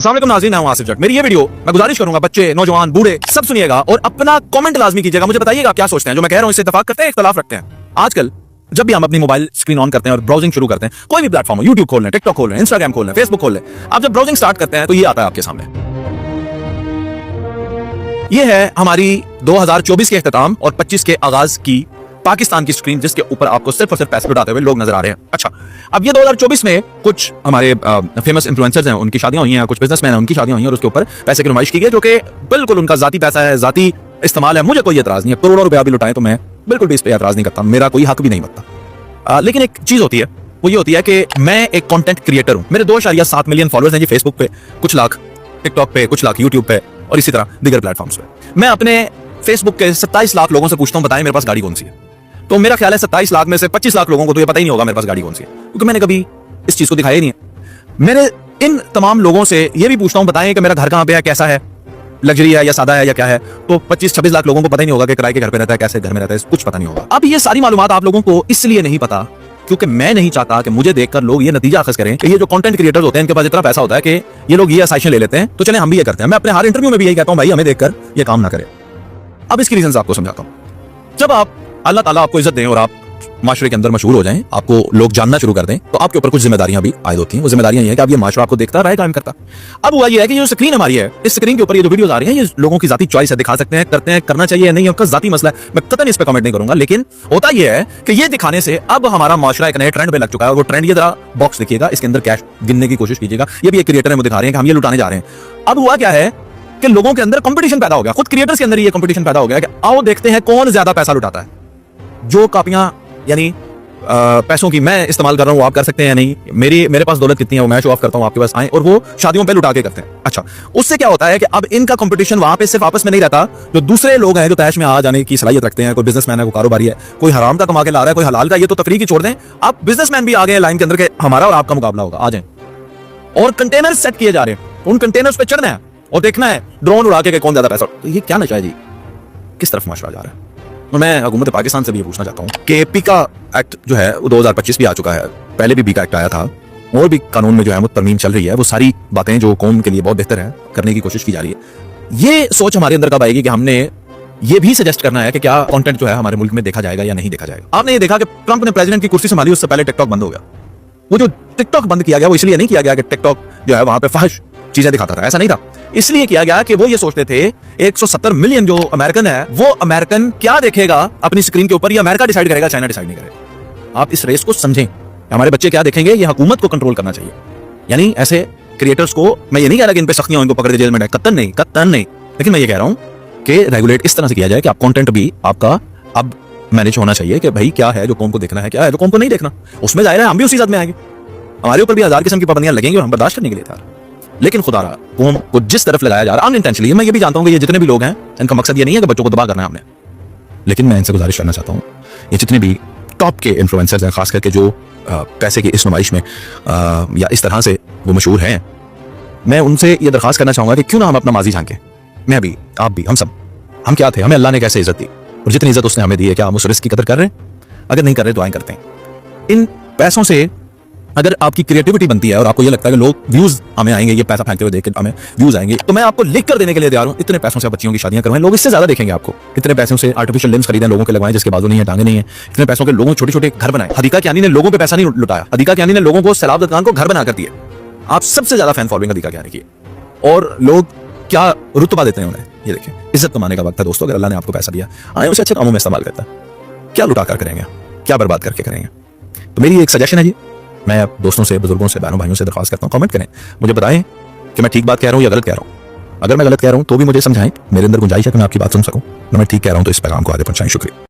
अस्सलाम वालेकुम नाज़रीन, मैं हूं आसिफ जट। मेरी ये वीडियो मैं गुजारिश करूंगा बच्चे, नौजवान, बूढ़े सब सुनिएगा और अपना कमेंट लाजमी कीजिएगा। मुझे बताइएगा आप क्या सोचते हैं। जो मैं कह रहा हूं इससे इत्तेफाक करते हैं, इख्तलाफ रखते हैं। आजकल जब भी हम अपनी मोबाइल स्क्रीन ऑन करते हैं और ब्राउजिंग शुरू करते हैं, कोई भी प्लेटफॉर्म हो, यूट्यूब खोल लें, टिकटॉक खोल लें, इंस्टाग्राम खोल लें, फेसबुक खोल लें, आप जब ब्राउजिंग स्टार्ट करते हैं तो ये आता है आपके सामने। ये है हमारी 2024 के इख्तिताम और 25 के आगाज की पाकिस्तान की स्क्रीन, जिसके ऊपर आपको सिर्फ और सिर्फ पैसे लुटाते हुए लोग नजर आ रहे हैं। अच्छा, अब ये 2024 में कुछ हमारे फेमस इन्फ्लुएंसर्स हैं, उनकी शादियां हुई हैं, कुछ बिजनेसमैन हैं, उनकी शादियां हुई हैं और उसके ऊपर पैसे की नुमाइश की गई, जो कि बिल्कुल उनका जाती पैसा है, जाती इस्तेमाल है। मुझे कोई एतराज नहीं है, करोड़ों रुपया भी लुटाएं तो मैं बिल्कुल भी इस पर एतराज नहीं करता, मेरा कोई हक भी नहीं बनता। लेकिन एक चीज होती है, वो ये होती है कि मैं एक कंटेंट क्रिएटर हूं। मेरे 2.7 मिलियन फॉलोअर्स हैं जी फेसबुक पे, कुछ लाख टिकटॉक पे, कुछ लाख यूट्यूब पे और इसी तरह दीगर प्लेटफॉर्म्स पे। मैं अपने फेसबुक के 27 लाख लोगों से पूछता हूं, बताएं मेरे पास गाड़ी कौन सी है। तो मेरा ख्याल है 27 लाख में से 25 लाख लोगों को तो ये पता ही नहीं होगा मेरे पास गाड़ी कौन सी है, क्योंकि मैंने कभी इस चीज को दिखाया ही नहीं है। मेरे इन तमाम लोगों से ये भी पूछता हूं, बताएं कि मेरा घर कहां पे है, कैसा है, लग्जरी है या सादा है या क्या है। तो 25-26 लाख लोगों को पता ही नहीं होगा कि किराए के घर पे रहता है, कैसे घर में रहता है, कुछ पता नहीं होगा। अब ये सारी मालूमात आप लोगों को इसलिए नहीं पता क्योंकि मैं नहीं चाहता कि मुझे देखकर लोग ये नतीजा अखज़ करें कि ये जो कंटेंट क्रिएटर्स होते हैं इनके पास इतना पैसा होता है कि ये लोग ये आसाइशें ले लेते हैं, तो चले हम भी ये करते हैं। मैं अपने हर इंटरव्यू में भी यही कहता हूं, भाई हमें देखकर ये काम ना करें। अब इसकी रीजन आपको समझाता हूं। जब आप अल्लाह ताला आपको इज्जत दें और आप माशरे के अंदर मशहूर हो जाएं, आपको लोग जानना शुरू कर दें, तो आपके ऊपर कुछ जिम्मेदारियां भी आयद होती हैं। वो जिम्मेदारियां ये है कि आप ये माशरा आपको देखता रहे, कायम करता। अब हुआ ये है कि जो स्क्रीन हमारी है, इस स्क्रीन के ऊपर ये जो वीडियोस आ रही हैं, ये लोगों की जाती चॉइस है, दिखा सकते हैं, करते हैं, करना चाहिए या नहीं, उनका जाती मसला है। मैं कतई इस पे कमेंट नहीं करूंगा, लेकिन होता यह है कि ये दिखाने से अब हमारा माशरा एक नए ट्रेंड पे लग चुका है। और वो ट्रेंड, ये जरा बॉक्स देखिएगा, इसके अंदर कैश गिनने की कोशिश कीजिएगा। ये भी एक क्रिएटर है, वो दिखा रहे हैं कि हम ये लुटाने जा रहे हैं। अब हुआ क्या है कि लोगों के अंदर कंपटीशन पैदा हो गया, खुद क्रिएटर्स के अंदर ये कंपटीशन पैदा हो गया कि आओ देखते हैं कौन ज्यादा पैसा लुटाता है। जो कापियां यानी पैसों की मैं इस्तेमाल कर रहा हूं, आप कर सकते हैं या नहीं, मेरे पास दौलत कितनी है वो मैं शो ऑफ करता हूं, आपके पास आए, और वो शादियों पे लुटा के करते हैं। अच्छा, उससे क्या होता है कि अब इनका कंपटीशन वहां पे सिर्फ आपस में नहीं रहता। जो दूसरे लोग हैं जो तैश में आ जाने की सलाहियत रखते हैं, कोई बिजनेसमैन है, कोई कारोबारी है, कोई हराम का कमा के ला रहा है, कोई हलाल का, ये तो तफरीह की छोड़ दें, अब बिजनेसमैन भी आ गए लाइन के अंदर के हमारा और आपका मुकाबला होगा, आ जाए। और कंटेनर सेट किए जा रहे हैं, उन कंटेनर्स पे चढ़ना है और देखना है ड्रोन उड़ा के कौन ज्यादा पैसा। तो ये क्या नशा है जी, किस तरफ माशरा जा रहा है। मैं हुकूमत पाकिस्तान से भी ये पूछना चाहता हूँ कि पीका एक्ट जो है वो 2025 भी आ चुका है, पहले भी पीका एक्ट आया था, और भी कानून में जो है वो तरमीम चल रही है। वो सारी बातें जो कौम के लिए बहुत बेहतर है करने की कोशिश की जा रही है। ये सोच हमारे अंदर कब आएगी कि हमने ये भी सजेस्ट करना है कि क्या कंटेंट जो है हमारे मुल्क में देखा जाएगा या नहीं देखा जाएगा। आपने ये देखा कि ट्रंप ने प्रेसिडेंट की कुर्सी संभाली, उससे पहले टिकटॉक बंद हो गया। वो जो टिकटॉक बंद किया गया वो इसलिए नहीं किया गया कि टिकटॉक जो है वहां पे फहश चीजें दिखाता था, ऐसा नहीं था। इसलिए किया गया कि वो ये सोचते थे 170 मिलियन जो अमेरिकन है, वो अमेरिकन क्या देखेगा अपनी स्क्रीन के ऊपर, ये अमेरिका डिसाइड करेगा, चाइना डिसाइड नहीं करेगा। आप इस रेस को समझें, हमारे बच्चे क्या देखेंगे ये हुकूमत को कंट्रोल करना चाहिए। यानी ऐसे क्रिएटर्स को मैं ये नहीं कह रहा कि इन पे सख्तियां, इनको पकड़ के जेल में डालें, कतन नहीं, लेकिन मैं ये कह रहा हूं कि रेगुलेट इस तरह से किया जाए कि आप कंटेंट भी आपका अब मैनेज होना चाहिए कि भाई क्या है जो कौम को देखना है, क्या है जो कौम को नहीं देखना। उसमें जाहिर है हम भी उसी साथ में आएंगे, हमारे ऊपर भी 1000 किस्म की पाबंदियां लगेंगी और हम बर्दाश्त करने के लिए तैयार। लेकिन खुदा रहा कौम को जिस तरफ लगाया जा रहा है अनइंटेंशनली, मैं ये भी जानता हूं कि ये जितने भी लोग हैं इनका मकसद ये नहीं है कि बच्चों को दबा करना है हमने, लेकिन मैं इनसे गुजारिश करना चाहता हूं, ये जितने भी टॉप के इन्फ्लुएंसर्स हैं, खास करके जो पैसे की इस नुमाइश में या इस तरह से वो मशहूर हैं, मैं उनसे ये दरखास्त करना चाहूंगा कि क्यों ना हम अपना माजी झांकें। मैं भी, आप भी, हम सब, हम क्या थे, हमें अल्लाह ने कैसे इज्जत दी और जितनी इज्जत उसने हमें दी है, क्या हम उस रिस्क की कदर कर रहे हैं? अगर नहीं कर रहे दुआएं करते हैं। इन पैसों से अगर आपकी क्रिएटिविटी बनती है और आपको ये लगता है कि लोग व्यूज हमें आएंगे, ये पैसा फेंकते हुए देख के हमें व्यूज आएंगे, तो मैं आपको लिख कर देने के लिए तैयार हूं। इतने पैसों से आप बच्चियों की शादियां करवाएं, लोग इससे ज्यादा देखेंगे आपको। इतने पैसों से आर्टिफिशियल लिम्स खरीदें, लोगों के लगवाएं जिसके बाजू नहीं है, टांगे नहीं है। इतने पैसों के लोगों छोटे छोटे घर बनाए। हदीका कियानी ने लोगों पे पैसा नहीं लुटाया, हदीका कियानी ने लोगों को सैलाब खान को घर बना कर दिए। आप सबसे ज्यादा फैन फॉलोइंग हदीका कियानी की, और लोग क्या रुतबा देते हैं उन्हें, ये देखें। इज्जत कमाने का वक्त है दोस्तों, अगर अल्लाह ने आपको पैसा दिया, आए उसे अच्छे कामों में इस्तेमाल करता है। क्या लुटा कर करेंगे, क्या बर्बाद करके करेंगे। तो मेरी एक सजेशन है जी, मैं दोस्तों से, बुजुर्गों से, बहनों भाइयों से दरख्वास्त करता हूं, कमेंट करें, मुझे बताएं कि मैं ठीक बात कह रहा हूं या गलत कह रहा हूं। अगर मैं गलत कह रहा हूं तो भी मुझे समझाएं, मेरे अंदर गुंजाइश है कि मैं आपकी बात सुन सकूं। मैं ठीक कह रहा हूं तो इस पैगाम को आगे पहुंचाएं। शुक्रिया।